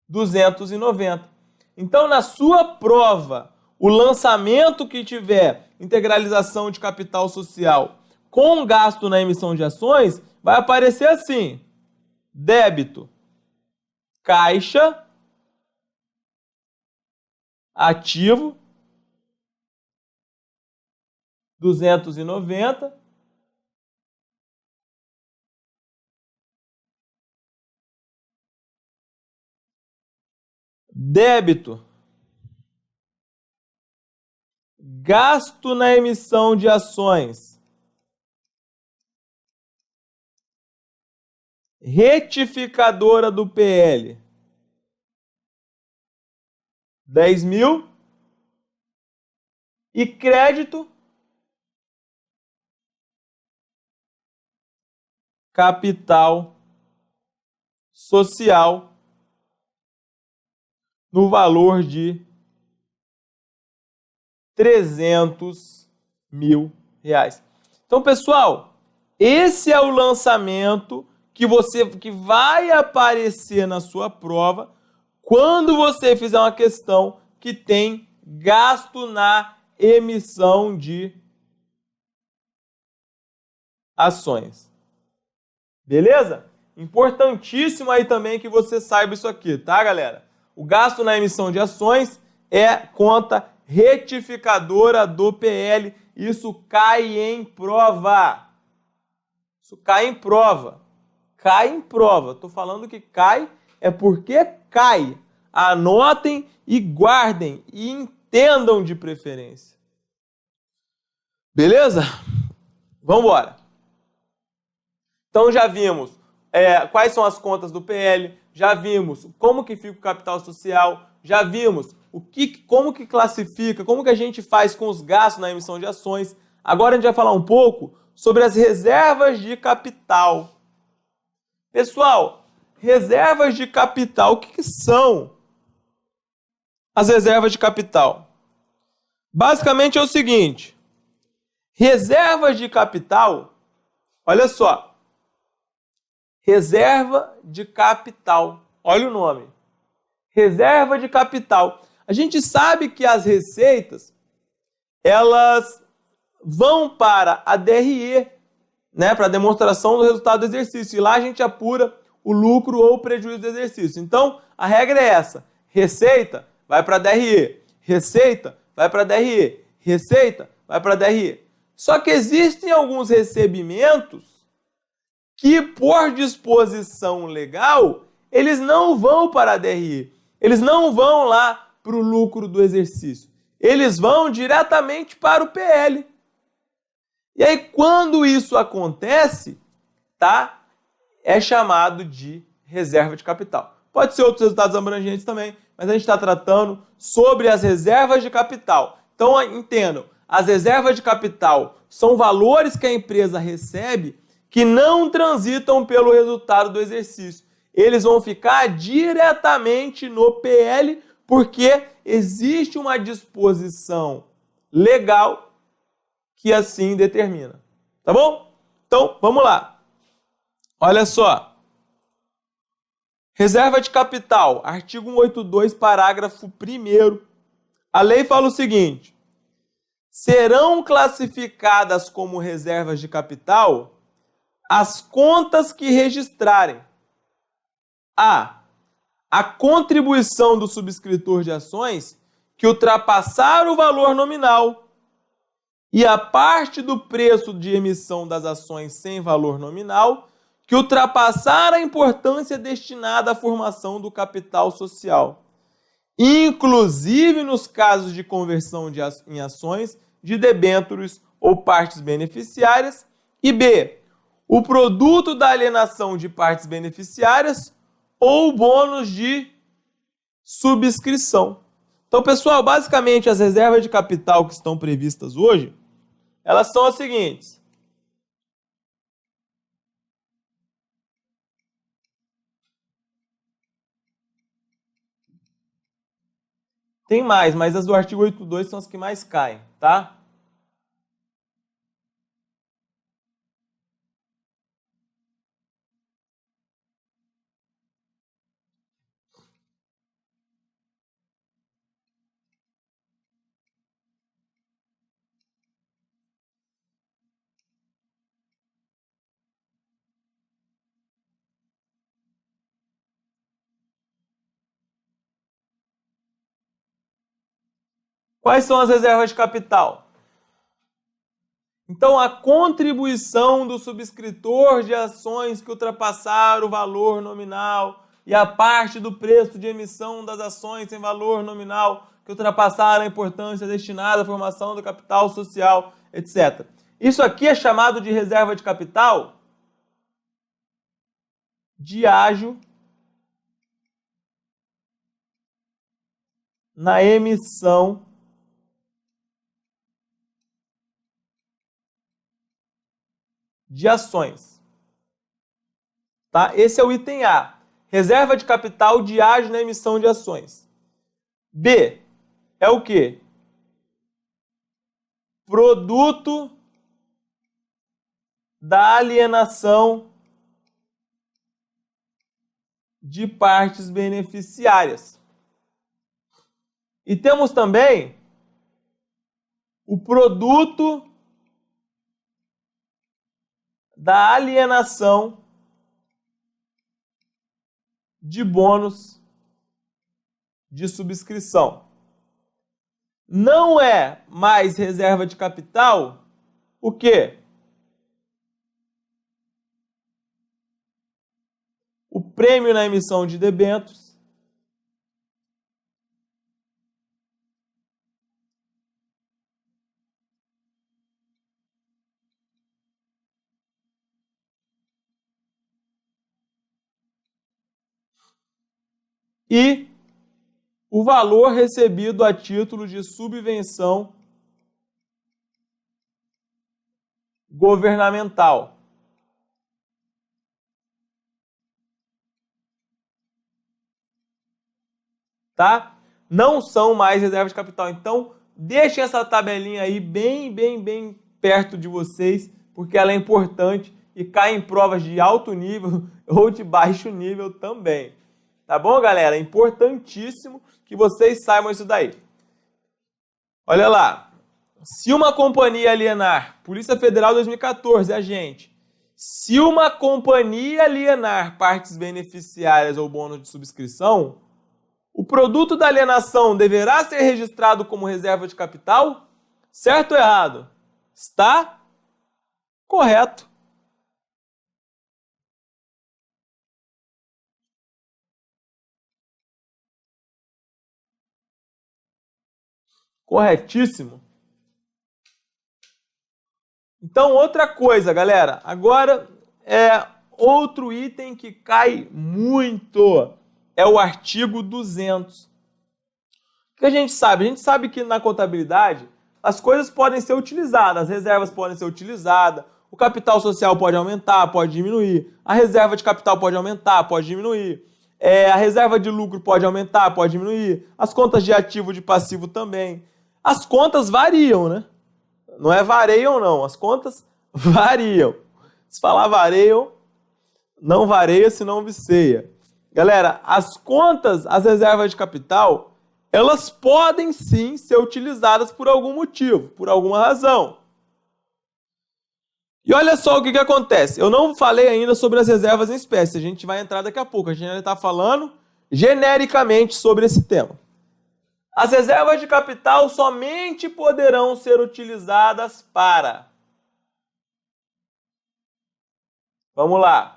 290. Então na sua prova, o lançamento que tiver integralização de capital social com gasto na emissão de ações, vai aparecer assim: débito, caixa, ativo, 290. Débito, gasto na emissão de ações, retificadora do PL, 10 mil. E crédito, capital social, no valor de 300 mil reais. Então, pessoal, esse é o lançamento que vai aparecer na sua prova quando você fizer uma questão que tem gasto na emissão de ações. Beleza? Importantíssimo aí também que você saiba isso aqui, tá, galera? O gasto na emissão de ações é conta retificadora do PL. Isso cai em prova. Isso cai em prova. Cai em prova. Tô falando que cai é porque cai. Anotem e guardem e entendam de preferência. Beleza? Vamos embora. Então já vimos quais são as contas do PL, já vimos como que fica o capital social, já vimos como que classifica, como que a gente faz com os gastos na emissão de ações. Agora a gente vai falar um pouco sobre as reservas de capital. Pessoal, reservas de capital, o que são as reservas de capital? Basicamente é o seguinte, reservas de capital, olha só, reserva de capital, olha o nome, reserva de capital. A gente sabe que as receitas, elas vão para a DRE, né, para a demonstração do resultado do exercício, e lá a gente apura o lucro ou o prejuízo do exercício. Então, a regra é essa, receita vai para a DRE, receita vai para a DRE, receita vai para a DRE. Só que existem alguns recebimentos que, por disposição legal, eles não vão para a DRE, eles não vão lá para o lucro do exercício, eles vão diretamente para o PL. E aí, quando isso acontece, tá? É chamado de reserva de capital. Pode ser outros resultados abrangentes também, mas a gente está tratando sobre as reservas de capital. Então, entendam, as reservas de capital são valores que a empresa recebe que não transitam pelo resultado do exercício. Eles vão ficar diretamente no PL porque existe uma disposição legal que assim determina. Tá bom? Então, vamos lá. Olha só. Reserva de capital, artigo 182, parágrafo 1º. A lei fala o seguinte: serão classificadas como reservas de capital as contas que registrarem a contribuição do subscritor de ações que ultrapassar o valor nominal e a parte do preço de emissão das ações sem valor nominal que ultrapassar a importância destinada à formação do capital social, inclusive nos casos de conversão em ações de debêntures ou partes beneficiárias, e B, o produto da alienação de partes beneficiárias ou bônus de subscrição. Então, pessoal, basicamente as reservas de capital que estão previstas hoje, elas são as seguintes. Tem mais, mas as do artigo 82 são as que mais caem, tá? Quais são as reservas de capital? Então, a contribuição do subscritor de ações que ultrapassaram o valor nominal e a parte do preço de emissão das ações em valor nominal que ultrapassaram a importância destinada à formação do capital social, etc. Isso aqui é chamado de reserva de capital de ágio na emissão de ações. Tá? Esse é o item A. Reserva de capital de ágio na emissão de ações. B é o quê? Produto da alienação de partes beneficiárias. E temos também o produto da alienação de bônus de subscrição. Não é mais reserva de capital o quê? O prêmio na emissão de debêntures e o valor recebido a título de subvenção governamental. Tá? Não são mais reservas de capital. Então, deixem essa tabelinha aí bem perto de vocês, porque ela é importante e cai em provas de alto nível ou de baixo nível também. Tá bom, galera? É importantíssimo que vocês saibam isso daí. Olha lá. Se uma companhia alienar, Polícia Federal 2014, agente. Se uma companhia alienar partes beneficiárias ou bônus de subscrição, o produto da alienação deverá ser registrado como reserva de capital? Certo ou errado? Está correto. Corretíssimo. Então, outra coisa, galera. Agora é outro item que cai muito. É o artigo 200. O que a gente sabe? A gente sabe que na contabilidade as coisas podem ser utilizadas, as reservas podem ser utilizadas, o capital social pode aumentar, pode diminuir, a reserva de capital pode aumentar, pode diminuir, a reserva de lucro pode aumentar, pode diminuir, as contas de ativo e de passivo também. As contas variam, né? Não é vareiam, não. As contas variam. Se falar vareiam, não vareia, senão viceia. Galera, as contas, as reservas de capital, elas podem sim ser utilizadas por algum motivo, por alguma razão. E olha só o que acontece. Eu não falei ainda sobre as reservas em espécie. A gente vai entrar daqui a pouco. A gente ainda está falando genericamente sobre esse tema. As reservas de capital somente poderão ser utilizadas para... Vamos lá.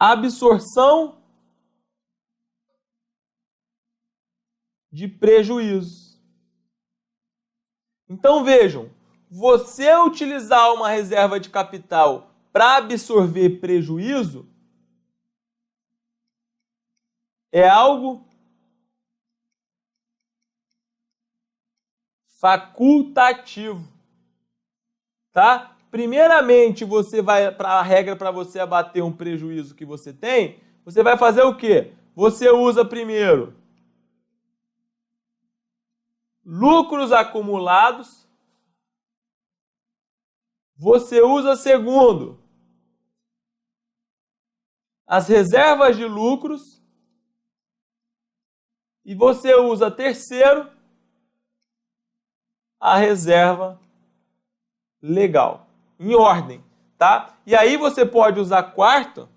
Absorção de prejuízos. Então vejam, você utilizar uma reserva de capital para absorver prejuízo é algo facultativo, tá? Primeiramente, você vai para a regra para você abater um prejuízo que você tem, você vai fazer o quê? Você usa primeiro lucros acumulados, você usa segundo as reservas de lucros e você usa terceiro a reserva legal, em ordem, tá? E aí você pode usar quarto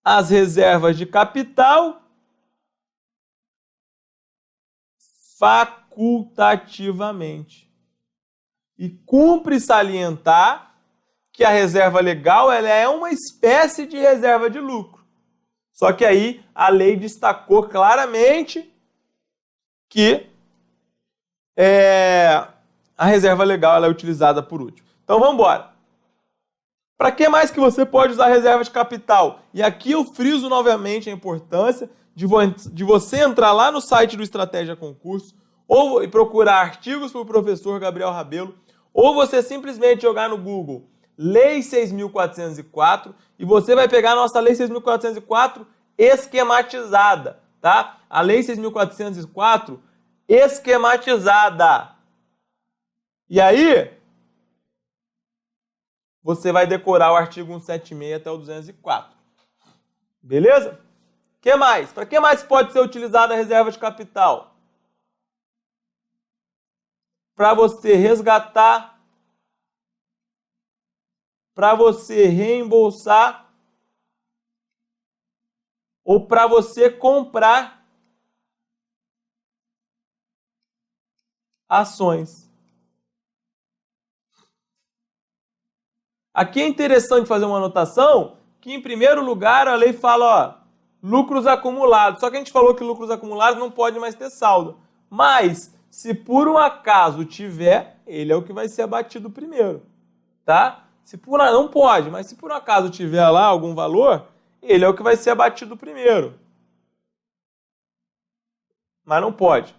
as reservas de capital facultativamente. E cumpre salientar que a reserva legal ela é uma espécie de reserva de lucro. Só que aí a lei destacou claramente que a reserva legal ela é utilizada por último. Então vamos embora. Para que mais que você pode usar reserva de capital? E aqui eu friso novamente a importância de você entrar lá no site do Estratégia Concurso ou procurar artigos pelo professor Gabriel Rabelo, Ou você simplesmente jogar no Google Lei 6.404 e você vai pegar a nossa Lei 6.404 esquematizada, tá? A Lei 6.404 esquematizada. E aí, você vai decorar o artigo 176 até o 204. Beleza? O que mais? Para que mais pode ser utilizada a reserva de capital? Para você resgatar, para você reembolsar ou para você comprar ações. Aqui é interessante fazer uma anotação que, em primeiro lugar, a lei fala, ó, lucros acumulados. Só que a gente falou que lucros acumulados não pode mais ter saldo. Mas, se por um acaso tiver, ele é o que vai ser abatido primeiro, tá? Não pode, mas se por um acaso tiver lá algum valor, ele é o que vai ser abatido primeiro. Mas não pode.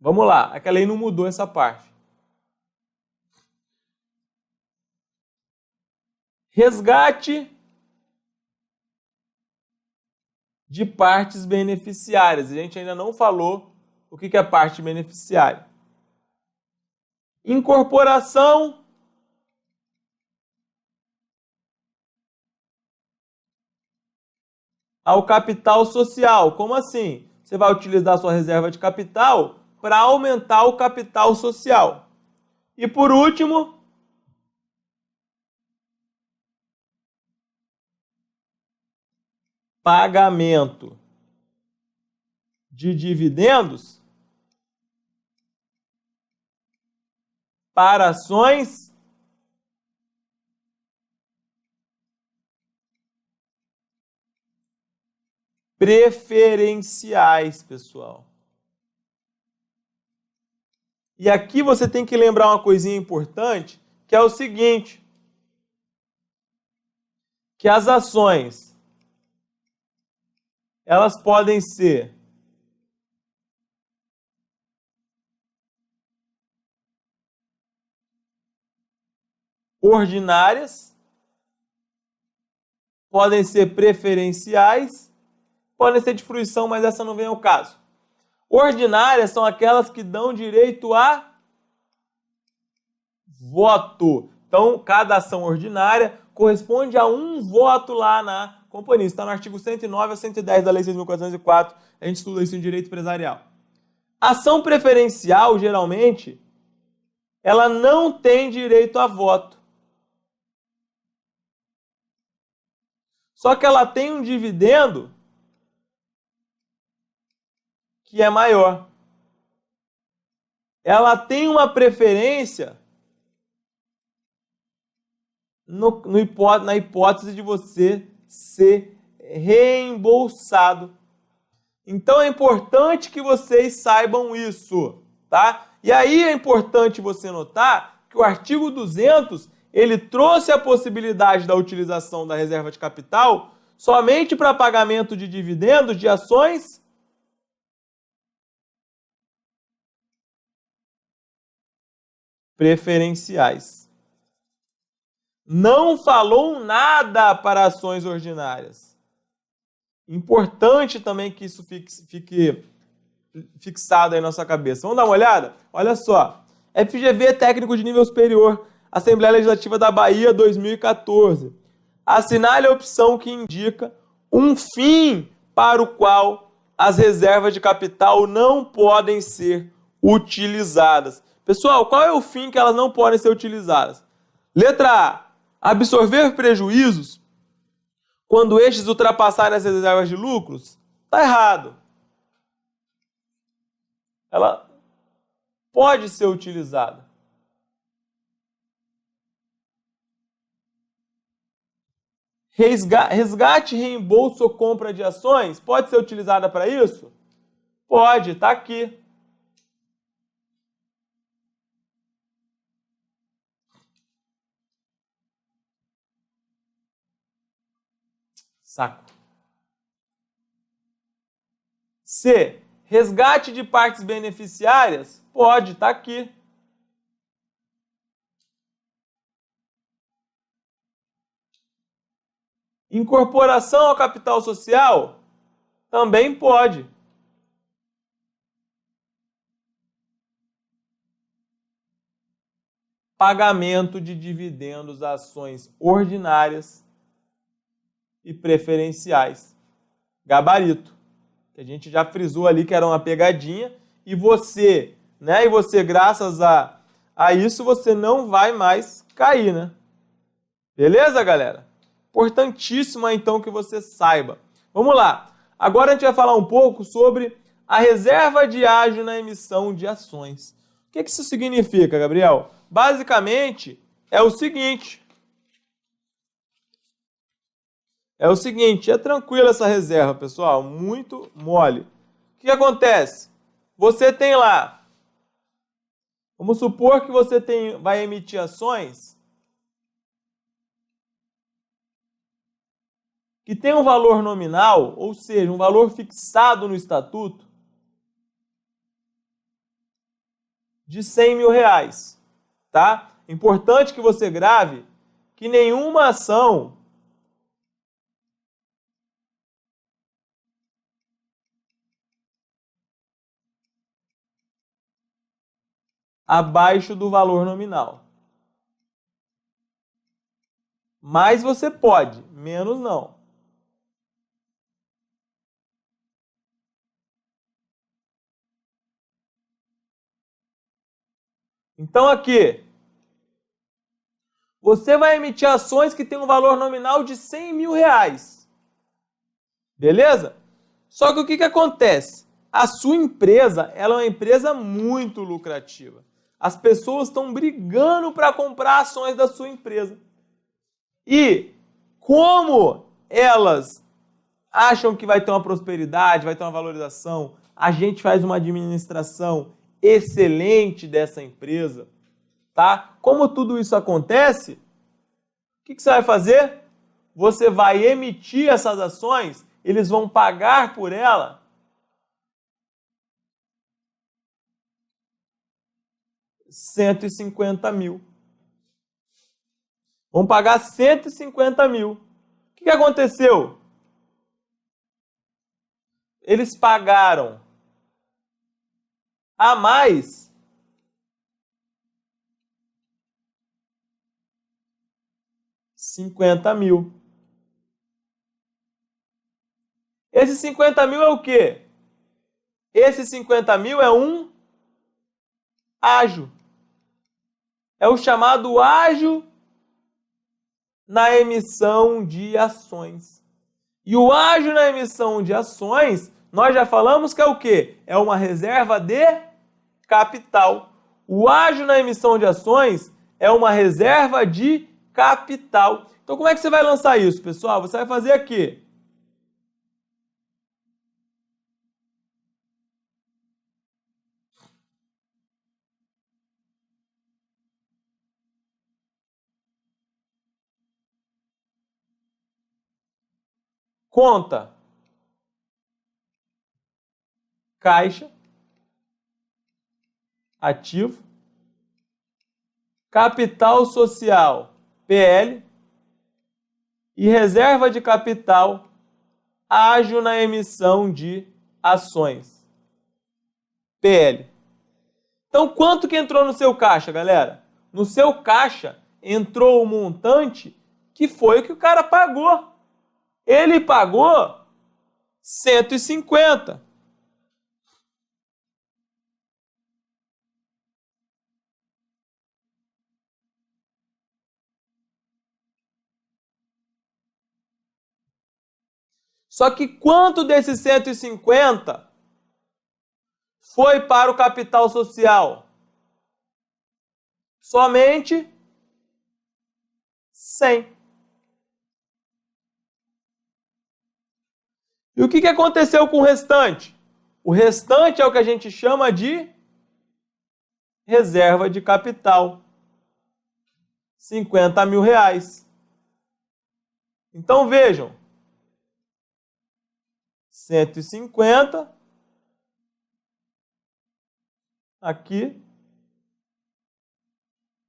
Vamos lá, aquela lei não mudou essa parte. Resgate de partes beneficiárias. A gente ainda não falou o que é parte beneficiária. Incorporação ao capital social. Como assim? Você vai utilizar a sua reserva de capital para aumentar o capital social. E por último, pagamento de dividendos para ações preferenciais, pessoal. E aqui você tem que lembrar uma coisinha importante, que é o seguinte, que as ações, elas podem ser ordinárias, podem ser preferenciais, podem ser de fruição, mas essa não vem ao caso. Ordinárias são aquelas que dão direito a voto. Então, cada ação ordinária corresponde a um voto lá na companhia. Isso está no artigo 109 a 110 da Lei 6.404. A gente estuda isso em direito empresarial. Ação preferencial, geralmente, ela não tem direito a voto. Só que ela tem um dividendo que é maior. Ela tem uma preferência na hipótese de você ser reembolsado. Então é importante que vocês saibam isso, tá? E aí é importante você notar que o artigo 200, ele trouxe a possibilidade da utilização da reserva de capital somente para pagamento de dividendos de ações preferenciais. Não falou nada para ações ordinárias. Importante também que isso fique fixado aí na nossa cabeça. Vamos dar uma olhada? Olha só. FGV Técnico de Nível Superior, Assembleia Legislativa da Bahia, 2014. Assinale a opção que indica um fim para o qual as reservas de capital não podem ser utilizadas. Pessoal, qual é o fim que elas não podem ser utilizadas? Letra A. Absorver prejuízos quando estes ultrapassarem as reservas de lucros? Está errado. Ela pode ser utilizada. Resgate, reembolso ou compra de ações? Pode ser utilizada para isso? Pode, está aqui. Saco. C. Resgate de partes beneficiárias? Pode, está aqui. Incorporação ao capital social? Também pode. Pagamento de dividendos a ações ordinárias e preferenciais. Gabarito. Que a gente já frisou ali que era uma pegadinha. E você, graças a isso, você não vai mais cair, né? Beleza, galera? Importantíssimo, então, que você saiba. Vamos lá. Agora a gente vai falar um pouco sobre a reserva de ágio na emissão de ações. O que isso significa, Gabriel? Basicamente, é o seguinte. É tranquila essa reserva, pessoal. Muito mole. O que acontece? Você tem lá. Vamos supor que você vai emitir ações que tem um valor nominal, ou seja, um valor fixado no estatuto, de 100 mil reais. Tá? Importante que você grave que nenhuma ação abaixo do valor nominal. Mais você pode, menos não. Então aqui, você vai emitir ações que têm um valor nominal de 100 mil reais. Beleza? Só que o que acontece? A sua empresa, ela é uma empresa muito lucrativa. As pessoas estão brigando para comprar ações da sua empresa. E como elas acham que vai ter uma prosperidade, vai ter uma valorização, a gente faz uma administração excelente dessa empresa, tá? Como tudo isso acontece, o que você vai fazer? Você vai emitir essas ações, eles vão pagar por ela R$150 mil. Vão pagar 150 mil. O que aconteceu? Eles pagaram a mais R$50 mil. Esse 50 mil é o quê? Esse 50 mil é um ágio. É o chamado ágio na emissão de ações. E o ágio na emissão de ações, nós já falamos que é o quê? É uma reserva de capital. O ágio na emissão de ações é uma reserva de capital. Então, como é que você vai lançar isso, pessoal? Você vai fazer aqui. Conta. Caixa. Ativo. Capital social, PL. E reserva de capital, ágio na emissão de ações, PL. Então, quanto que entrou no seu caixa, galera? No seu caixa entrou o montante que foi o que o cara pagou. Ele pagou 150. Só que quanto desses 150 foi para o capital social? Somente 100. E o que aconteceu com o restante? O restante é o que a gente chama de reserva de capital. 50 mil reais. Então vejam. 150. Aqui.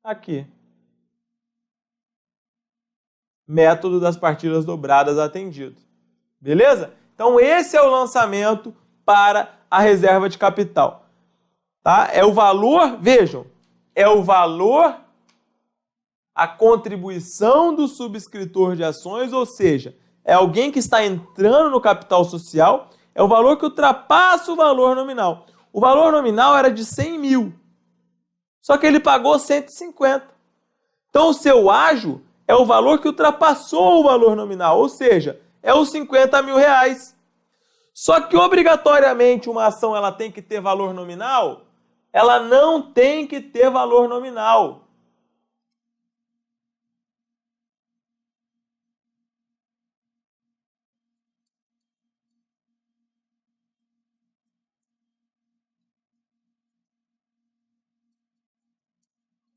Aqui. método das partidas dobradas atendido. Beleza? Então esse é o lançamento para a reserva de capital. Tá? É o valor, vejam, é o valor, a contribuição do subscritor de ações, ou seja, é alguém que está entrando no capital social, é o valor que ultrapassa o valor nominal. O valor nominal era de 100 mil, só que ele pagou 150. Então o seu ágio é o valor que ultrapassou o valor nominal, ou seja, é os 50 mil reais. Só que obrigatoriamente uma ação ela tem que ter valor nominal? Ela não tem que ter valor nominal.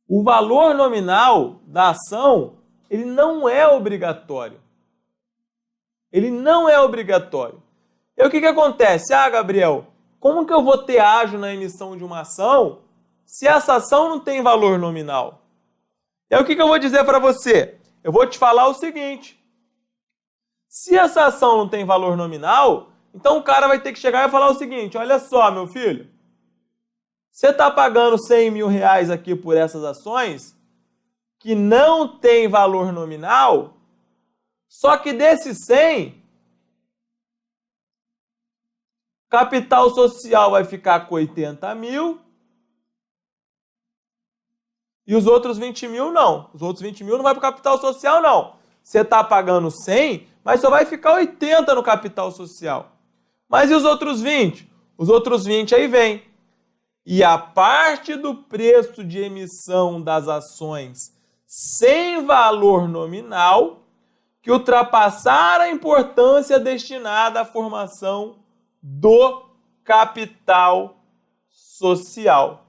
O valor nominal da ação, ele não é obrigatório. Ele não é obrigatório. E o que acontece? Ah, Gabriel, como que eu vou ter ágio na emissão de uma ação se essa ação não tem valor nominal? E aí o que eu vou dizer para você? Eu vou te falar o seguinte. Se essa ação não tem valor nominal, então o cara vai ter que chegar e falar o seguinte, olha só, meu filho, você está pagando 100 mil reais aqui por essas ações que não tem valor nominal, só que desses 100, capital social vai ficar com 80 mil e os outros 20 mil não. Os outros 20 mil não vai para o capital social, não. Você está pagando 100, mas só vai ficar 80 no capital social. Mas e os outros 20? Os outros 20 aí vem. E a parte do preço de emissão das ações sem valor nominal, que ultrapassar a importância destinada à formação do capital social.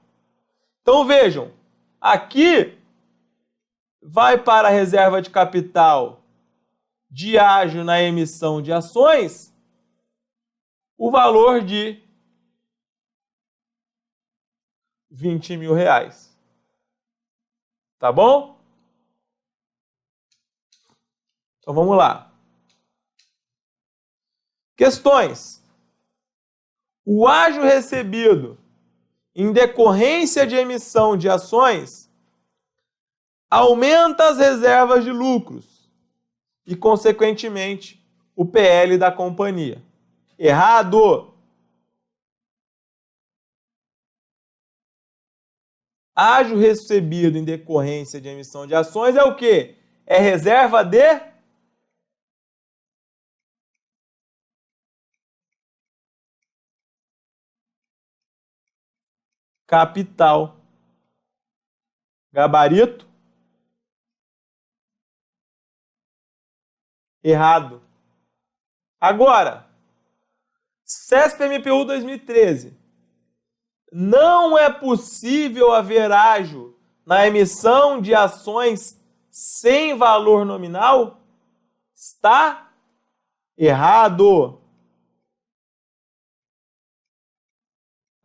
Então vejam, aqui vai para a reserva de capital de ágio na emissão de ações o valor de 20 mil reais. Tá bom? Então vamos lá. Questões. O ágio recebido em decorrência de emissão de ações aumenta as reservas de lucros e, consequentemente, o PL da companhia. Errado! Ágio recebido em decorrência de emissão de ações é o quê? É reserva de capital. Gabarito? Errado. Agora, CESP-MPU 2013. Não é possível haver ágio na emissão de ações sem valor nominal? Está errado.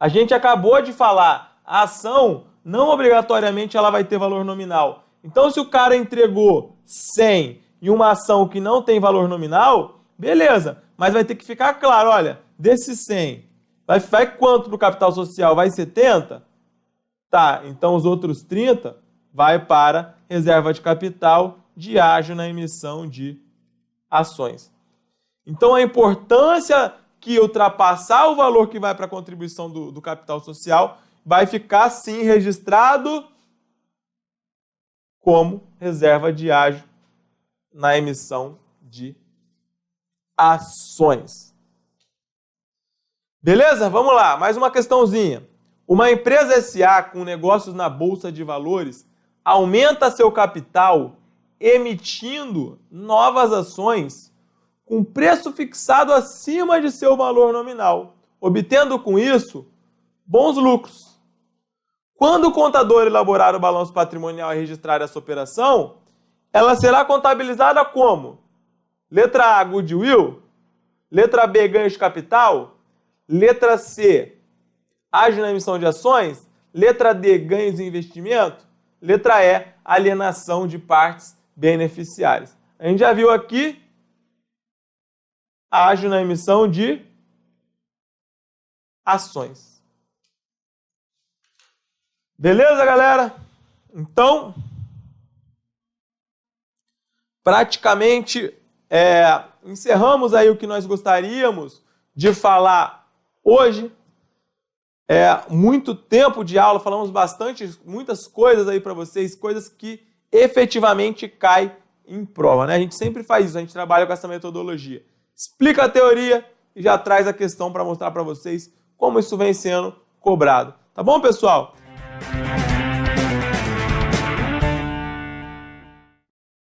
A gente acabou de falar, a ação não obrigatoriamente ela vai ter valor nominal. Então, se o cara entregou 100 e uma ação que não tem valor nominal, beleza, mas vai ter que ficar claro, olha, desses 100, vai quanto para o capital social? Vai 70? Tá, então os outros 30 vai para reserva de capital de ágio na emissão de ações. Então a importância que ultrapassar o valor que vai para a contribuição do capital social vai ficar sim registrado como reserva de ágio na emissão de ações. Beleza? Vamos lá, mais uma questãozinha. Uma empresa SA com negócios na Bolsa de Valores aumenta seu capital emitindo novas ações com preço fixado acima de seu valor nominal, obtendo com isso bons lucros. Quando o contador elaborar o balanço patrimonial e registrar essa operação, ela será contabilizada como? Letra A, goodwill. Letra B, ganho de capital. Letra C, ágio na emissão de ações. Letra D, ganhos em investimento. Letra E, alienação de partes beneficiárias. A gente já viu aqui, ágil na emissão de ações. Beleza, galera? Então, praticamente encerramos aí o que nós gostaríamos de falar hoje. Muito tempo de aula, falamos muitas coisas aí para vocês, coisas que efetivamente caem em prova, né? A gente sempre faz isso, a gente trabalha com essa metodologia. Explica a teoria e já traz a questão para mostrar para vocês como isso vem sendo cobrado. Tá bom, pessoal?